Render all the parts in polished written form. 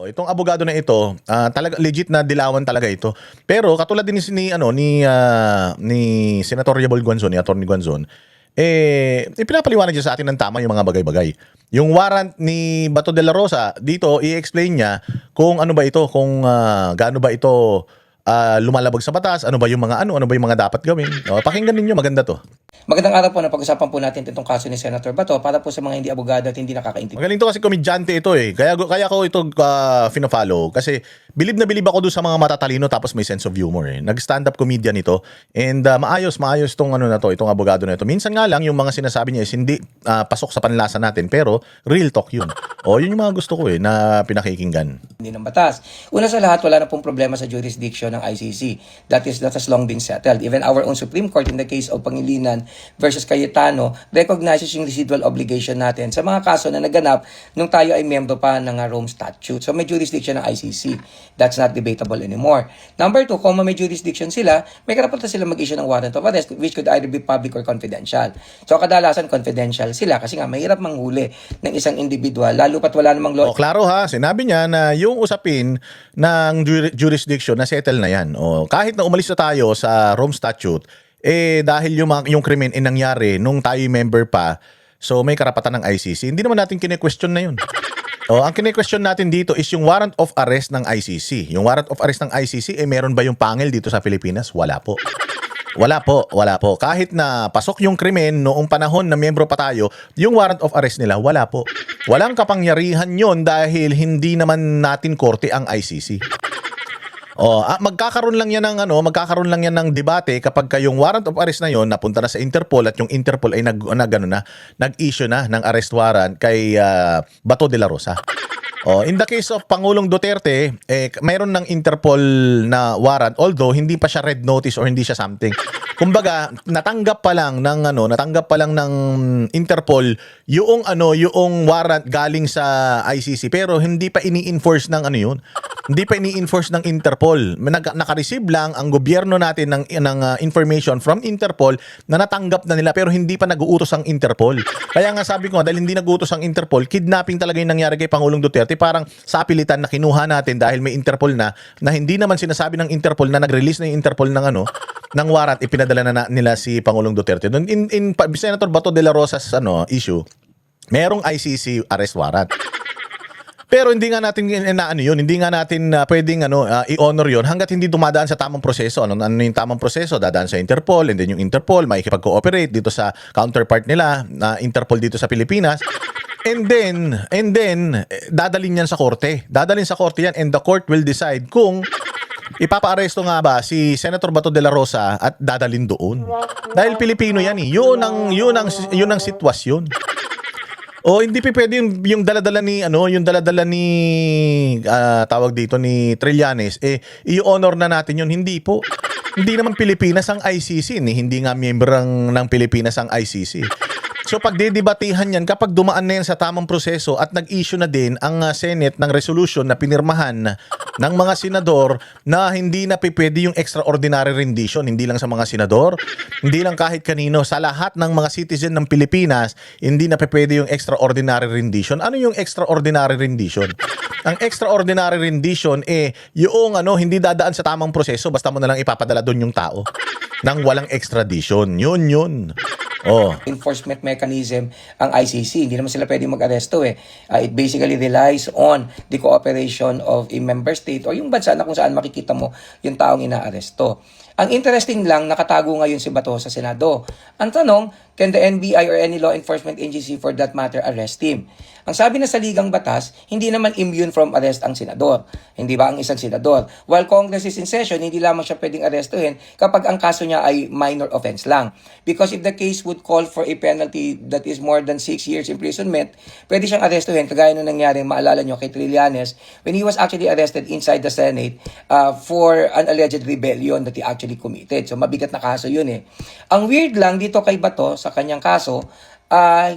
Itong abogado na ito, talaga legit na dilawan talaga ito. Pero katulad din ni Senator Yabol Guanzon, ni Attorney Guanzon, ipinapaliwanag niya sa atin ng tama yung mga bagay-bagay. Yung warrant ni Bato de la Rosa, dito i-explain niya kung ano ba ito, kung gaano ba ito lumalabag sa batas, ano ba yung mga ano ba yung mga dapat gawin. Pakinggan ninyo, maganda to. Magandang araw po na pag-usapan po natin itong kaso ni Senator Bato para po sa mga hindi abogado at hindi nakakaintindi. Magaling to kasi komedyante ito eh. Kaya ko ito fina-follow kasi bilib na bilib ako doon sa mga matatalino tapos may sense of humor eh. Nag-stand up comedian ito and maayos tong itong abogado na ito. Minsan nga lang yung mga sinasabi niya is hindi pasok sa panlasa natin pero real talk yun. Yun yung mga gusto ko na pinakikinggan. Hindi ng batas. Una sa lahat, wala na pong problema sa jurisdiction ng ICC. That has long been settled. Even our own Supreme Court in the case of Pangilinan versus Cayetano recognizes yung residual obligation natin sa mga kaso na naganap nung tayo ay member pa ng Rome Statute. So may jurisdiction ng ICC. That's not debatable anymore. Number two, kung may jurisdiction sila, may karapatan sila mag-issue ng warrant of arrest which could either be public or confidential. So kadalasan confidential sila kasi nga mahirap manghuli ng isang individual lalo pat wala namang law. Klaro ha, sinabi niya na yung usapin ng jurisdiction na settle na yan. Kahit na umalis na tayo sa Rome Statute, dahil yung krimen nangyari nung tayo member pa, so may karapatan ng ICC. Hindi naman natin kine-question na yun. Ang kine-question natin dito is yung warrant of arrest ng ICC. Yung warrant of arrest ng ICC, meron ba yung pangil dito sa Pilipinas? Wala po. Wala po. Kahit na pasok yung krimen noong panahon na miyembro pa tayo, yung warrant of arrest nila, wala po. Walang kapangyarihan yon dahil hindi naman natin korte ang ICC. Magkakaroon lang yan ng debate kapag yung warrant of arrest na yon napunta na sa Interpol at yung Interpol ay nag-issue na ng arrest warrant kay Bato de la Rosa. In the case of Pangulong Duterte, mayroon ng Interpol na warrant although hindi pa siya red notice or hindi siya something. Kumbaga, natanggap pa lang ng Interpol yung warrant galing sa ICC pero hindi pa ini-enforce ng yun. Hindi pa ini-enforce ng Interpol. Naka-receive lang ang gobyerno natin ng information from Interpol na natanggap na nila pero hindi pa nag-uutos ang Interpol. Kaya nga sabi ko, dahil hindi nag-uutos ang Interpol, kidnapping talaga yung nangyari kay Pangulong Duterte. Parang sa pilitan na kinuha natin dahil may Interpol na hindi naman sinasabi ng Interpol na nag-release na yung Interpol ng warrant, ipinadala na nila si Pangulong Duterte. In Senator Bato de la Rosa's issue, merong ICC arrest warrant. Pero hindi nga natin hindi nga natin pwedeng i-honor yun hangga't hindi dumadaan sa tamang proseso. Ano yung tamang proseso? Dadaan sa Interpol, and then yung Interpol makikipag-cooperate dito sa counterpart nila na Interpol dito sa Pilipinas. And then dadalhin yan sa korte. Dadalhin sa korte yan and the court will decide kung ipapa-aresto nga ba si Senator Bato de la Rosa at dadalhin doon. Dahil Pilipino yan eh. Yun ang sitwasyon. Hindi pwede yung daladala ni tawag dito ni Trillanes i-honor na natin yun. Hindi po. Hindi naman Pilipinas ang ICC hindi nga miyembro ng Pilipinas ang ICC. So pagdedebatihan yan kapag dumaan na yan sa tamang proseso at nag-issue na din ang Senate ng resolution na pinirmahan ng mga senador na hindi na pwede yung extraordinary rendition, hindi lang sa mga senador, hindi lang kahit kanino, sa lahat ng mga citizen ng Pilipinas, hindi na pwede yung extraordinary rendition. Ano yung extraordinary rendition? Ang extraordinary rendition yung hindi dadaan sa tamang proseso basta mo na lang ipapadala doon yung tao nang walang extradition. Yun. Enforcement mechanism ang ICC. Hindi naman sila pwedeng mag-aresto It basically relies on the cooperation of a member state o yung bansa na kung saan makikita mo yung taong inaaresto. Ang interesting lang, nakatago ngayon si Bato sa Senado. Ang tanong, can the NBI or any law enforcement agency for that matter arrest him? Ang sabi na sa Ligang Batas, hindi naman immune from arrest ang senador. Hindi ba ang isang senador? While Congress is in session, hindi lamang siya pwedeng arestuhin kapag ang kaso niya ay minor offense lang. Because if the case would call for a penalty that is more than 6 years imprisonment, pwede siyang arestuhin kagaya nung nangyari, maalala nyo kay Trillanes, when he was actually arrested inside the Senate for an alleged rebellion that he actually committed. So mabigat na kaso yun Ang weird lang dito kay Bato sa kanyang kaso,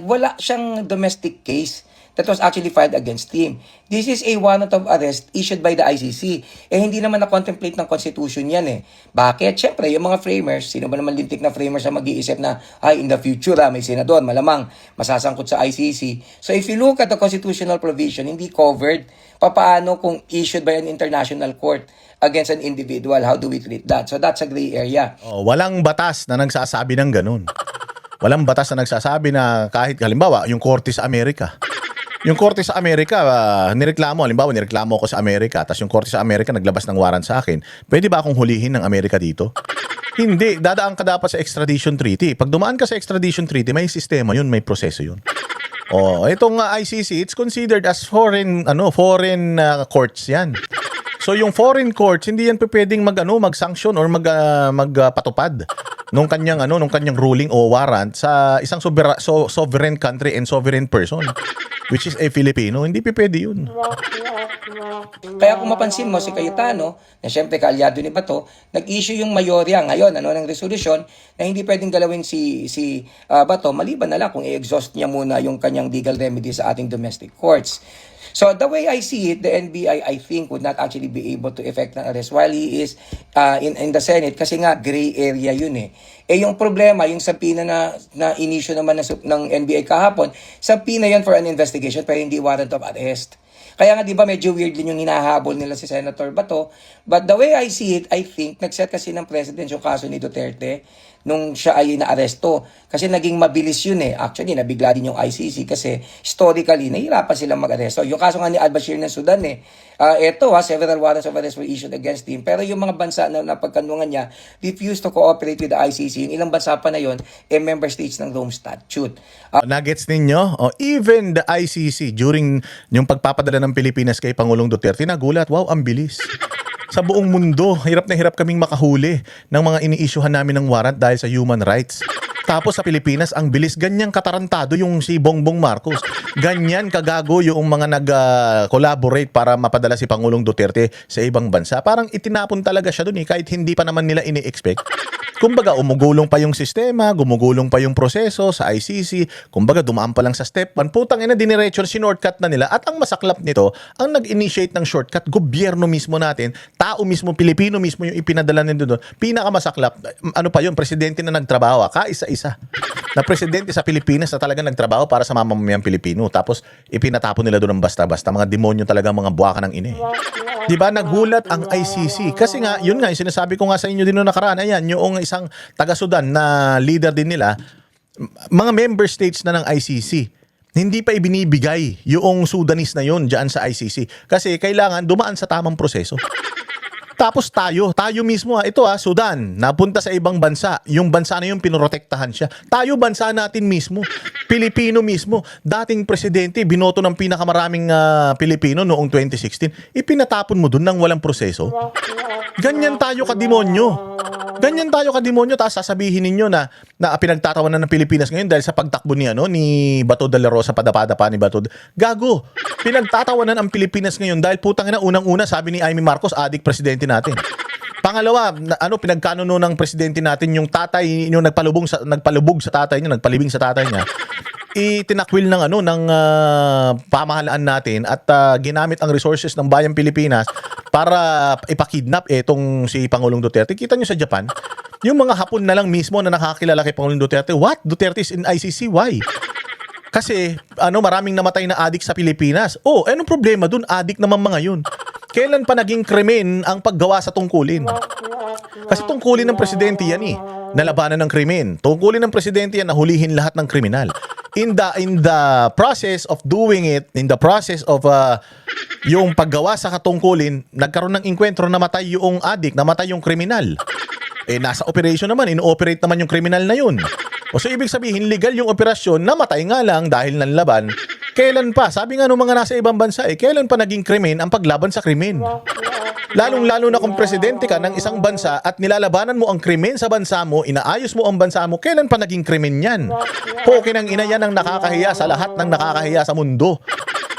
wala siyang domestic case that was actually filed against him. This is a warrant of arrest issued by the ICC. Hindi naman na-contemplate ng Constitution yan eh. Bakit? Siyempre, yung mga framers, sino ba naman lintik na framers ang mag-iisip na, in the future, may senador, malamang masasangkot sa ICC. So if you look at the constitutional provision, hindi covered. Papaano kung issued by an international court against an individual? How do we treat that? So that's a gray area. Walang batas na nagsasabi ng ganun. Walang batas na nagsasabi na kahit halimbawa yung Korte sa Amerika. Yung Korte sa Amerika, nireklamo ako sa Amerika, tapos yung Korte sa Amerika naglabas ng warrant sa akin. Pwede ba akong hulihin ng Amerika dito? Hindi, dadaan ka dapat sa extradition treaty. Pag dumaan ka sa extradition treaty, may sistema yun, may proseso yun. Itong ICC, it's considered as foreign courts yan. So yung foreign courts, hindi yan pwedeng mag-sanction or magpatupad nung kanyang ruling o warrant sa isang sovereign country and sovereign person, which is a Filipino. Hindi pwede yun. Kaya kung mapansin mo si Cayetano, na siyempre kaalyado ni Bato, nag-issue yung mayorya ngayon ng resolusyon na hindi pwedeng galawin si Bato maliban na lang kung i-exhaust niya muna yung kanyang legal remedy sa ating domestic courts. So the way I see it, the NBI I think would not actually be able to effect an arrest while he is in the Senate kasi nga gray area yun eh. Yung problema, yung subpoena na inisyo naman ng NBI kahapon, subpoena yan for an investigation pero hindi warrant of arrest. Kaya nga 'di ba medyo weird din yung hinahabol nila si Senator Bato. But the way I see it, I think nagset kasi ng President yung kaso ni Duterte nung siya ay naaresto. Kasi naging mabilis yun eh. Actually, nabigla din yung ICC kasi historically, nahirapan silang mag-aresto. Yung kaso nga ni al-Bashir ng Sudan eh. Several warrants of arrest were issued against him. Pero yung mga bansa na napagkanungan niya, refused to cooperate with the ICC. Yung ilang bansa pa na yun, member states ng Rome Statute. Nuggets ninyo? Even the ICC, during yung pagpapadala ng Pilipinas kay Pangulong Duterte, nagulat, wow, ang bilis. Sa buong mundo, hirap na hirap kaming makahuli ng mga ini-issuehan namin ng warrant dahil sa human rights. Tapos sa Pilipinas, ang bilis, ganyan katarantado yung si Bongbong Marcos. Ganyan kagago yung mga nag-collaborate para mapadala si Pangulong Duterte sa ibang bansa. Parang itinapon talaga siya dun kahit hindi pa naman nila ini-expect. Kumbaga, umugulong pa yung sistema, gumugulong pa yung proseso sa ICC. Kumbaga, dumaan pa lang sa step 1. Putang ina, diniretso, sinortcut na nila. At ang masaklap nito, ang nag-initiate ng shortcut, gobyerno mismo natin, tao mismo, Pilipino mismo yung ipinadala nito doon. Pinakamasaklap, presidente na nagtrabaho, kaisa-isa. Na presidente sa Pilipinas na talaga nagtrabaho para sa mamamayang Pilipino. Tapos, ipinatapon nila doon ng basta-basta. Mga demonyo talaga, mga buwaka ng ine. Diba, nagulat ang ICC. Kasi nga, yun nga, yung sinasabi ko nga sa inyo din noong nakaraan, ayan, yung isang taga-Sudan na leader din nila, mga member states na ng ICC, hindi pa ibinibigay yung Sudanese na yun dyan sa ICC. Kasi kailangan dumaan sa tamang proseso. Tapos tayo mismo, Sudan, napunta sa ibang bansa. Yung bansa na yun, pinoprotektahan siya. Tayo, bansa natin mismo. Pilipino mismo. Dating presidente, binoto ng pinakamaraming Pilipino noong 2016. Ipinatapon mo dun ng walang proseso. Ganyan tayo kademonyo. Tapos sasabihin ninyo na pinagtatawanan ng Pilipinas ngayon dahil sa pagtakbo ni Bato de la Rosa, padapa ni Bato. Gago. Pinagtatawanan ang Pilipinas ngayon dahil putang ina, unang-una sabi ni Amy Marcos, adik presidente natin. Pangalawa, pinagkanuno ng presidente natin yung tatay, yung nagpalibing sa tatay niya. Itinakwil ng pamahalaan natin at ginamit ang resources ng bayang Pilipinas para ipakidnap itong si Pangulong Duterte. Kita nyo sa Japan, yung mga Hapon na lang mismo na nakakilala kay Pangulong Duterte. What? Duterte is in ICC? Why? Kasi maraming namatay na adik sa Pilipinas. Anong problema dun? Adik naman mga yun. Kailan pa naging krimen ang paggawa sa tungkulin? Kasi tungkulin ng presidente yan nalabanan ng krimen. Tungkulin ng presidente yan na hulihin lahat ng kriminal. In the process of doing it, in the process of yung paggawa sa katungkulin, nagkaroon ng inkwentro, namatay yung adik, namatay yung kriminal. Nasa operation naman, ino-operate naman yung kriminal na yun. So ibig sabihin, legal yung operasyon, namatay nga lang dahil nanlaban. Kailan pa? Sabi nga ng mga nasa ibang bansa, kailan pa naging krimen ang paglaban sa krimen? Lalong-lalo na kung presidente ka ng isang bansa at nilalabanan mo ang krimen sa bansa mo, inaayos mo ang bansa mo, kailan pa naging krimen yan? Pokin ang ina yan ang nakakahiya sa lahat ng nakakahiya sa mundo.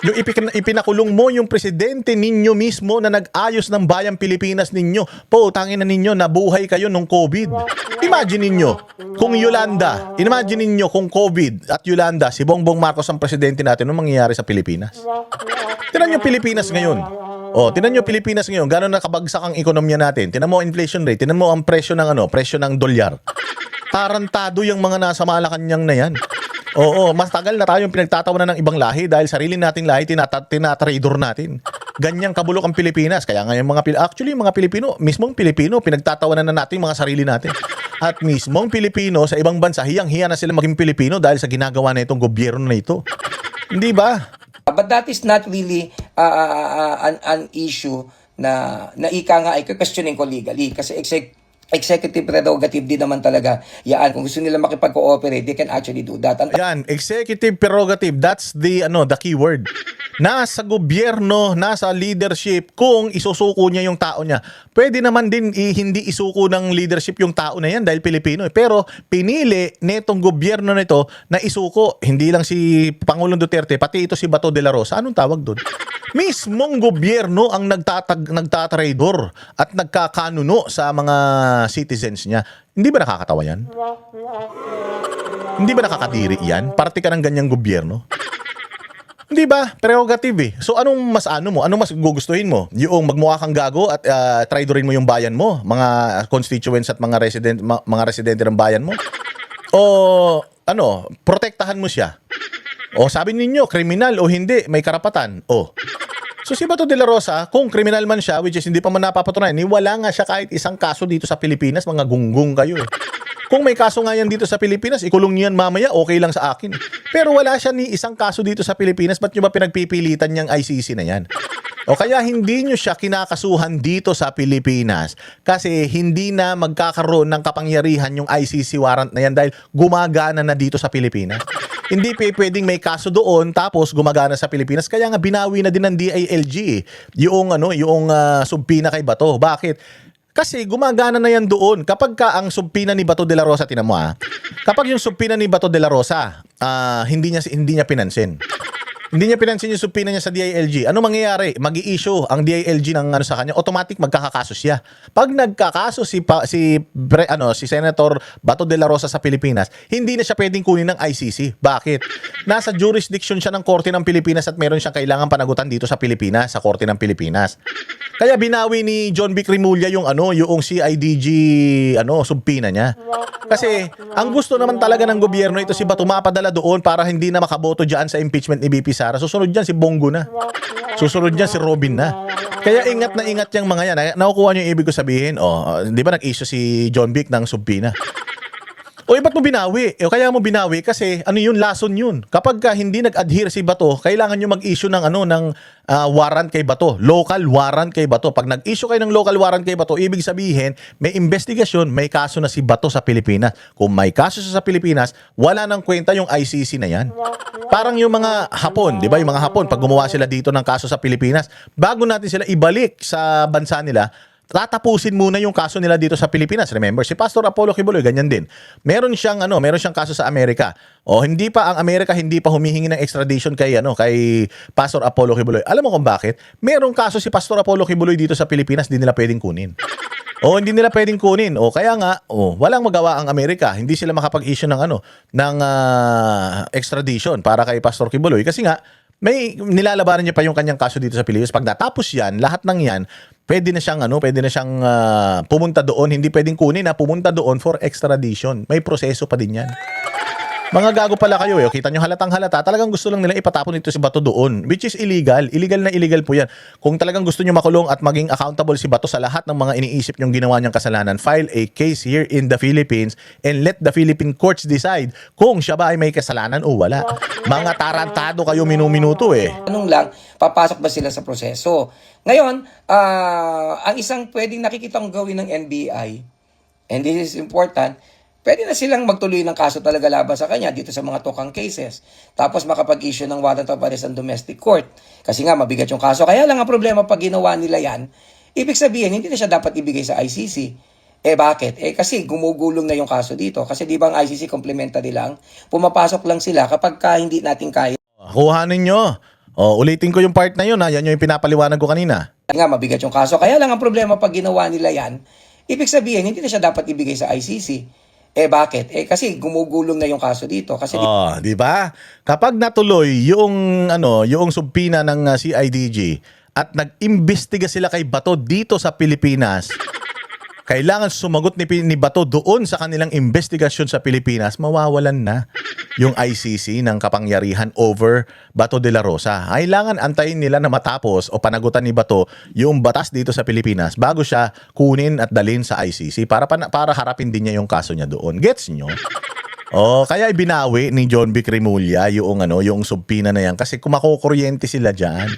Yung ipinakulong mo yung presidente ninyo mismo na nag-ayos ng bayang Pilipinas ninyo. Po, tangin na ninyo, nabuhay kayo nung COVID. Imagine ninyo, kung Yolanda, imagine ninyo kung COVID at Yolanda, si Bongbong Marcos ang presidente natin, anong mangyayari sa Pilipinas? Tinan nyo Pilipinas ngayon. Tinan nyo Pilipinas ngayon, gano'n nakabagsak ang ekonomiya natin. Tinan mo ang inflation rate, tinan mo ang presyo ng dolyar. Tarantado yung mga nasa Malacanang na yan. Oo, mas tagal na tayong pinagtatawanan ng ibang lahi dahil sarili nating lahi tinatrador natin. Ganyang kabulok ang Pilipinas. Kaya nga yung mga Pilipino, mismong Pilipino, pinagtatawanan na natin mga sarili natin. At mismong Pilipino sa ibang bansa, hiyang-hiya na sila maging Pilipino dahil sa ginagawa na itong gobyerno na ito. Hindi ba? But that is not really an issue na ika nga ay questioning ko legally kasi executive prerogative din naman talaga yan. Kung gusto nila makipag-cooperate, they can actually do that. Yan, executive prerogative, that's the key word. Nasa gobyerno, nasa leadership kung isusuko niya yung tao niya. Pwede naman din hindi isuko ng leadership yung tao na yan dahil Pilipino. Pero pinili netong gobyerno nito na isuko, hindi lang si Pangulong Duterte, pati ito si Bato de la Rosa. Anong tawag doon? Mismong gobyerno ang nagtatrador at nagkakanuno sa mga citizens niya. Hindi ba nakakatawa yan? Hindi ba nakakadiri yan? Parte ka ng ganyang gobyerno? Hindi ba? Prerogative eh. So anong mas mo? Anong mas gugustuhin mo? Yung magmukha kang gago at traidorin mo yung bayan mo? Mga constituents at mga residente ng bayan mo? O protektahan mo siya? O sabi ninyo, kriminal o hindi, may karapatan. So si Bato de la Rosa, kung kriminal man siya, which is hindi pa man napapatunayan, wala nga siya kahit isang kaso dito sa Pilipinas, mga gunggong kayo eh. Kung may kaso nga yan dito sa Pilipinas, ikulong niyan mamaya, okay lang sa akin. Pero wala siya ni isang kaso dito sa Pilipinas, ba't nyo ba pinagpipilitan niyang ICC na yan? O kaya hindi nyo siya kinakasuhan dito sa Pilipinas kasi hindi na magkakaroon ng kapangyarihan yung ICC warrant na yan dahil gumagana na dito sa Pilipinas. Hindi pwedeng may kaso doon tapos gumagana sa Pilipinas. Kaya nga binawi na din ng DILG yung subpina kay Bato. Bakit? Kasi gumagana na yan doon. Kapag ang subpina ni Bato de la Rosa, tinan mo kapag yung subpina ni Bato de la Rosa, hindi niya pinansin. Hindi niya pinansin yung subpoena niya sa DILG. Ano mangyayari? Mag-i-issue ang DILG ng sa kanya, automatic magkakakaso siya. Pag nagkakaso si Senator Bato de la Rosa sa Pilipinas, hindi na siya pwedeng kunin ng ICC. Bakit? Nasa jurisdiction siya ng Korte ng Pilipinas at meron siyang kailangan panagutan dito sa Pilipinas, sa Korte ng Pilipinas. Kaya binawi ni John B. Rimulya yung CIDG subpoena niya. Kasi ang gusto naman talaga ng gobyerno ito si Bato mapadala doon para hindi na makaboto diyan sa impeachment ni BP Sara. Susunod diyan si Bongo na. Susunod diyan si Robin na. Kaya ingat na ingat yung mga yan. Nakukuha niyo yung ibig ko sabihin. Di ba nag-issue si John Vic ng subpoena? Ba't mo binawi? Kaya mo binawi kasi yun, lason yun. Kapag hindi nag-adhere si Bato, kailangan nyo mag-issue ng warrant kay Bato. Local warrant kay Bato. Pag nag-issue kayo ng local warrant kay Bato, ibig sabihin, may investigasyon, may kaso na si Bato sa Pilipinas. Kung may kaso sa Pilipinas, wala nang kwenta yung ICC na yan. Parang yung mga Hapon, di ba? Yung mga Hapon, pag gumawa sila dito ng kaso sa Pilipinas, bago natin sila ibalik sa bansa nila, tatapusin muna yung kaso nila dito sa Pilipinas. Remember, si Pastor Apollo Kibuloy, ganyan din. Meron siyang kaso sa Amerika. Hindi pa humihingi ng extradition kay Pastor Apollo Kibuloy. Alam mo kung bakit? Merong kaso si Pastor Apollo Kibuloy dito sa Pilipinas, hindi nila pwedeng kunin. Hindi nila pwedeng kunin. Kaya nga, walang magawa ang Amerika. Hindi sila makapag-issue ng extradition para kay Pastor Kibuloy kasi nga may nilalabanan niya pa yung kanyang kaso dito sa Pilipinas. Pag natapos yan, lahat ng yan, pwede na siyang pumunta doon, hindi pwedeng kunin pumunta doon for extradition. May proseso pa din yan. Mga gago pala kayo Kita nyo halatang halata. Talagang gusto lang nila ipatapon ito si Bato doon. Which is illegal. Illegal na illegal po yan. Kung talagang gusto nyo makulong at maging accountable si Bato sa lahat ng mga iniisip nyong ginawa niyang kasalanan, file a case here in the Philippines and let the Philippine courts decide kung siya ba ay may kasalanan o wala. Mga tarantado kayo minuminuto Anong lang, papasok ba sila sa proseso? Ngayon, ang isang pwedeng nakikitang gawin ng NBI, and this is important, pwede na silang magtuloy ng kaso talaga laban sa kanya dito sa mga tokang cases. Tapos makapag-issue ng warrant of arrest ng domestic court. Kasi nga, mabigat yung kaso. Kaya lang ang problema pag ginawa nila yan, ibig sabihin, hindi na siya dapat ibigay sa ICC. Bakit? Kasi gumugulong na yung kaso dito. Kasi di ba ang ICC complementary lang? Pumapasok lang sila kapag hindi natin kaya. Kuhanin nyo. Ulitin ko yung part na yun ha. Yan yung pinapaliwanag ko kanina. Nga, mabigat yung kaso. Kaya lang ang problema pag ginawa nila yan, ibig sabihin, hindi na siya dapat ibigay sa ICC. Bakit? Kasi gumugulong na yung kaso dito. Kasi Di ba? Kapag natuloy yung subpina ng CIDG at nag-imbestiga sila kay Bato dito sa Pilipinas, kailangan sumagot ni Bato doon sa kanilang investigasyon sa Pilipinas, mawawalan na yung ICC ng kapangyarihan over Bato de la Rosa. Kailangan antayin nila na matapos o panagutan ni Bato yung batas dito sa Pilipinas bago siya kunin at dalhin sa ICC para harapin din niya yung kaso niya doon. Gets nyo? Kaya ibinawi ni John B. Cremulya yung subpina na yan kasi kumakukuryente sila diyan.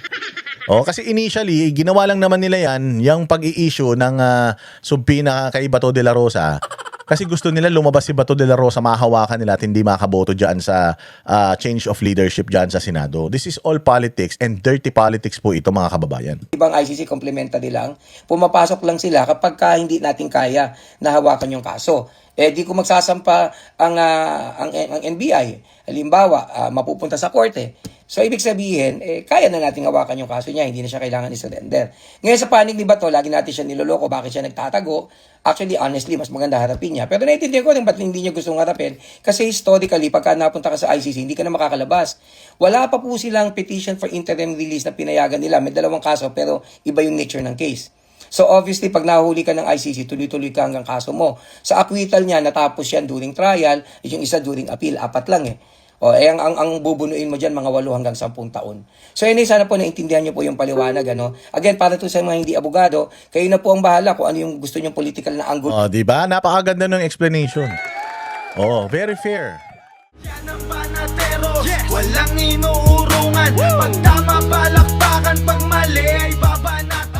Kasi initially, ginawa lang naman nila yan, yung pag-i-issue ng subpina kay Bato de la Rosa. Kasi gusto nila lumabas si Bato de la Rosa, mahahawakan nila at hindi makaboto dyan sa change of leadership dyan sa Senado. This is all politics and dirty politics po ito mga kababayan. ibang ICC complementary lang, pumapasok lang sila kapag hindi natin kaya na hawakan yung kaso. Di ko magsasampa ang NBI. Halimbawa, mapupunta sa korte. So, ibig sabihin, kaya na natin hawakan yung kaso niya, hindi na siya kailangan i-surrender. Ngayon sa panig ni Bato, lagi natin siya niloloko, bakit siya nagtatago? Actually, honestly, mas maganda harapin niya. Pero naiintindihan ko rin ba't hindi niya gustong harapin. Kasi historically, pagka napunta ka sa ICC, hindi ka na makakalabas. Wala pa po silang petition for interim release na pinayagan nila. May 2 kaso, pero iba yung nature ng case. So obviously, pag nahuli ka ng ICC, tuloy-tuloy ka hanggang kaso mo. Sa acquittal niya, natapos yan during trial, yung isa during appeal, 4 lang ang bubunuin mo dyan, mga 8 hanggang 10 taon. So anyway, sana po naintindihan niyo po yung paliwanag. Again, para to sa mga hindi abogado, kayo na po ang bahala kung ano yung gusto niyong political na angle. Di ba? Napakaganda ng explanation. Very fair. Yan ang banatero, walang inuurungan. Pag tama palakpakan, pag mali ay babanat.